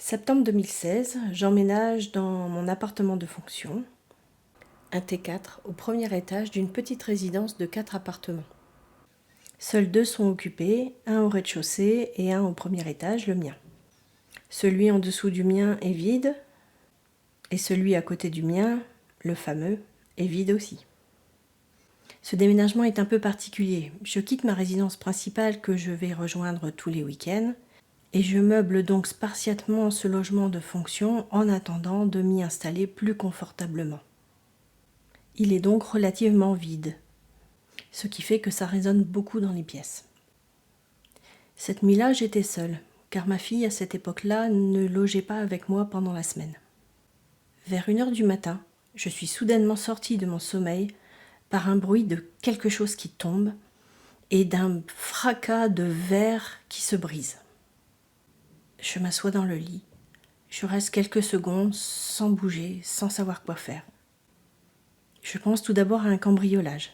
Septembre 2016, j'emménage dans mon appartement de fonction, un T4 au premier étage d'une petite résidence de 4 appartements. Seuls 2 sont occupés, un au rez-de-chaussée et un au premier étage, le mien. Celui en dessous du mien est vide et celui à côté du mien, le fameux, est vide aussi. Ce déménagement est un peu particulier. Je quitte ma résidence principale que je vais rejoindre tous les week-ends et je meuble donc spartiatement ce logement de fonction en attendant de m'y installer plus confortablement. Il est donc relativement vide, ce qui fait que ça résonne beaucoup dans les pièces. Cette nuit-là, j'étais seule, car ma fille, à cette époque-là, ne logeait pas avec moi pendant la semaine. Vers 1h du matin, je suis soudainement sortie de mon sommeil par un bruit de quelque chose qui tombe et d'un fracas de verre qui se brise. Je m'assois dans le lit. Je reste quelques secondes sans bouger, sans savoir quoi faire. Je pense tout d'abord à un cambriolage.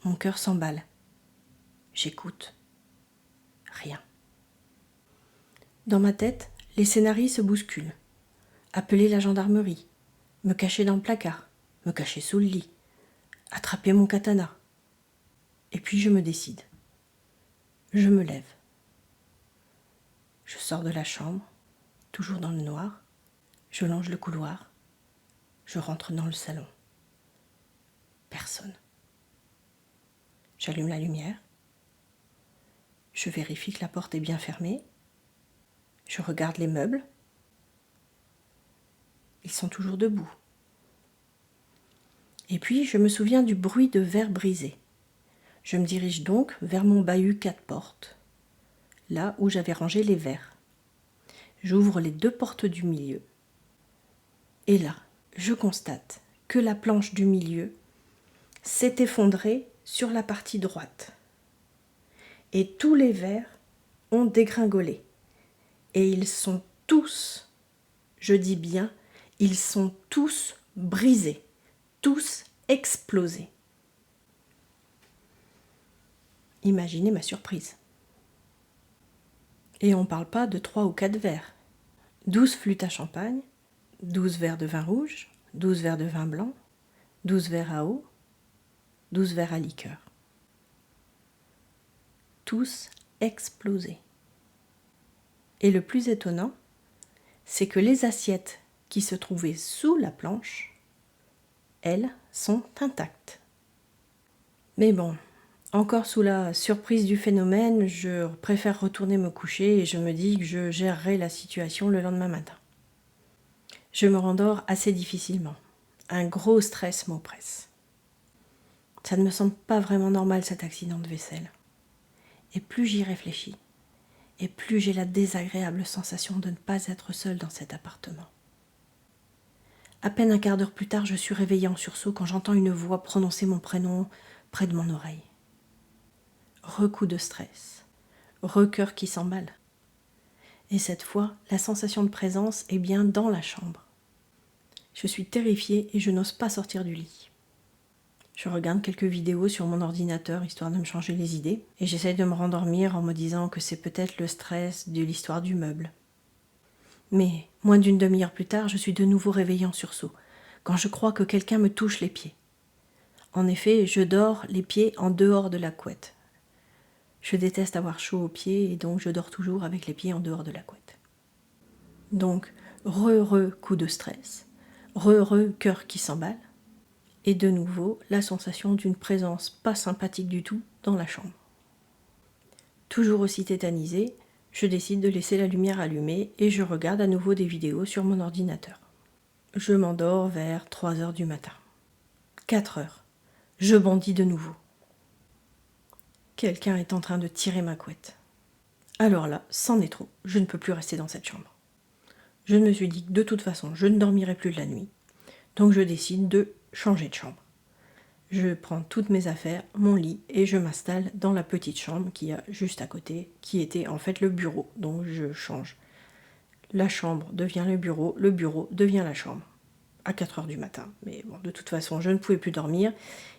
Mon cœur s'emballe. J'écoute. Rien. Dans ma tête, les scénarios se bousculent. Appeler la gendarmerie, me cacher dans le placard, me cacher sous le lit, attraper mon katana. Et puis je me décide. Je me lève. Je sors de la chambre, toujours dans le noir. Je longe le couloir. Je rentre dans le salon. Personne. J'allume la lumière. Je vérifie que la porte est bien fermée. Je regarde les meubles. Ils sont toujours debout. Et puis, je me souviens du bruit de verre brisé. Je me dirige donc vers mon bahut 4 portes, là où j'avais rangé les verres. J'ouvre les 2 portes du milieu. Et là, je constate que la planche du milieu s'est effondrée sur la partie droite. Et tous les verres ont dégringolé. Et ils sont tous, je dis bien, ils sont tous brisés, tous explosés. Imaginez ma surprise. Et on ne parle pas de 3 ou 4 verres. 12 flûtes à champagne, 12 verres de vin rouge, 12 verres de vin blanc, 12 verres à eau, 12 verres à liqueur. Tous explosés. Et le plus étonnant, c'est que les assiettes qui se trouvaient sous la planche, elles, sont intactes. Mais bon, encore sous la surprise du phénomène, je préfère retourner me coucher et je me dis que je gérerai la situation le lendemain matin. Je me rendors assez difficilement. Un gros stress m'oppresse. Ça ne me semble pas vraiment normal cet accident de vaisselle. Et plus j'y réfléchis, et plus j'ai la désagréable sensation de ne pas être seule dans cet appartement. À peine un quart d'heure plus tard, je suis réveillée en sursaut quand j'entends une voix prononcer mon prénom près de mon oreille. Recoup de stress, recœur qui s'emballe. Et cette fois, la sensation de présence est bien dans la chambre. Je suis terrifiée et je n'ose pas sortir du lit. Je regarde quelques vidéos sur mon ordinateur histoire de me changer les idées et j'essaye de me rendormir en me disant que c'est peut-être le stress de l'histoire du meuble. Mais moins d'une demi-heure plus tard, je suis de nouveau réveillée en sursaut, quand je crois que quelqu'un me touche les pieds. En effet, je dors les pieds en dehors de la couette. Je déteste avoir chaud aux pieds et donc je dors toujours avec les pieds en dehors de la couette. Donc, coup de stress, cœur qui s'emballe, et de nouveau la sensation d'une présence pas sympathique du tout dans la chambre. Toujours aussi tétanisée, je décide de laisser la lumière allumée et je regarde à nouveau des vidéos sur mon ordinateur. Je m'endors vers 3h du matin. 4h. Je bondis de nouveau. Quelqu'un est en train de tirer ma couette. Alors là, c'en est trop. Je ne peux plus rester dans cette chambre. Je me suis dit que de toute façon, je ne dormirai plus de la nuit. Donc je décide de changer de chambre. Je prends toutes mes affaires, mon lit, et je m'installe dans la petite chambre qu'il y a juste à côté, qui était en fait le bureau. Donc je change. La chambre devient le bureau devient la chambre. À 4h du matin. Mais bon, de toute façon, je ne pouvais plus dormir,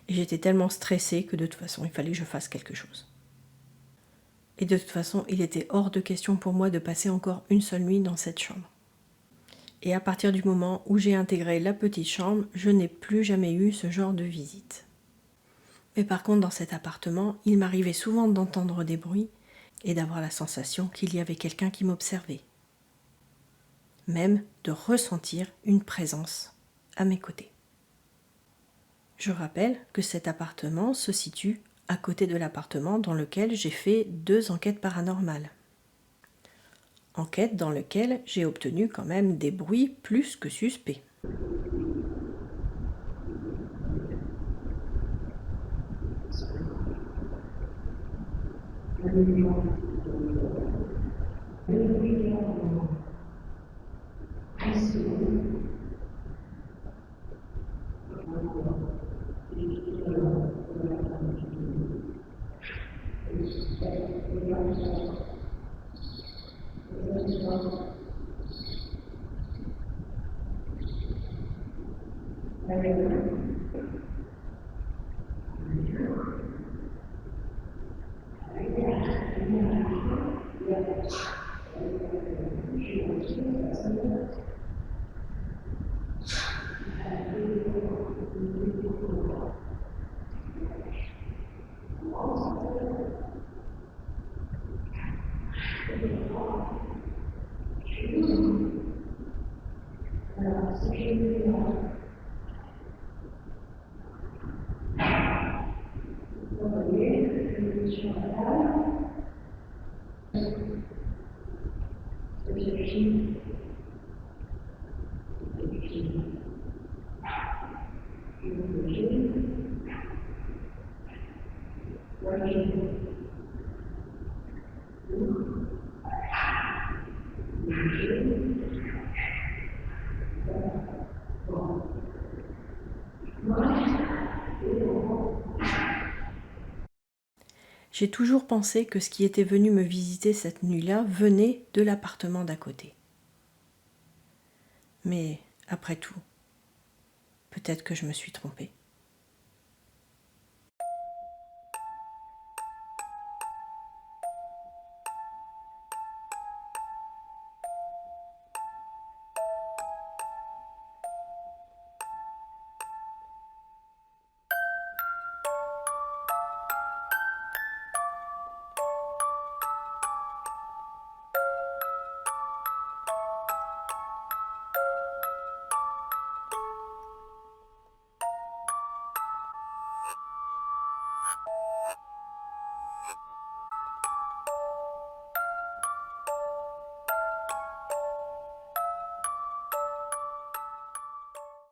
et j'étais tellement stressée que de toute façon, il fallait que je fasse quelque chose. Et de toute façon, il était hors de question pour moi de passer encore une seule nuit dans cette chambre. Et à partir du moment où j'ai intégré la petite chambre, je n'ai plus jamais eu ce genre de visite. Mais par contre, dans cet appartement, il m'arrivait souvent d'entendre des bruits et d'avoir la sensation qu'il y avait quelqu'un qui m'observait. Même de ressentir une présence à mes côtés. Je rappelle que cet appartement se situe à côté de l'appartement dans lequel j'ai fait 2 enquêtes paranormales. Enquête dans laquelle j'ai obtenu quand même des bruits plus que suspects. J'ai toujours pensé que ce qui était venu me visiter cette nuit-là venait de l'appartement d'à côté. Mais après tout, peut-être que je me suis trompée.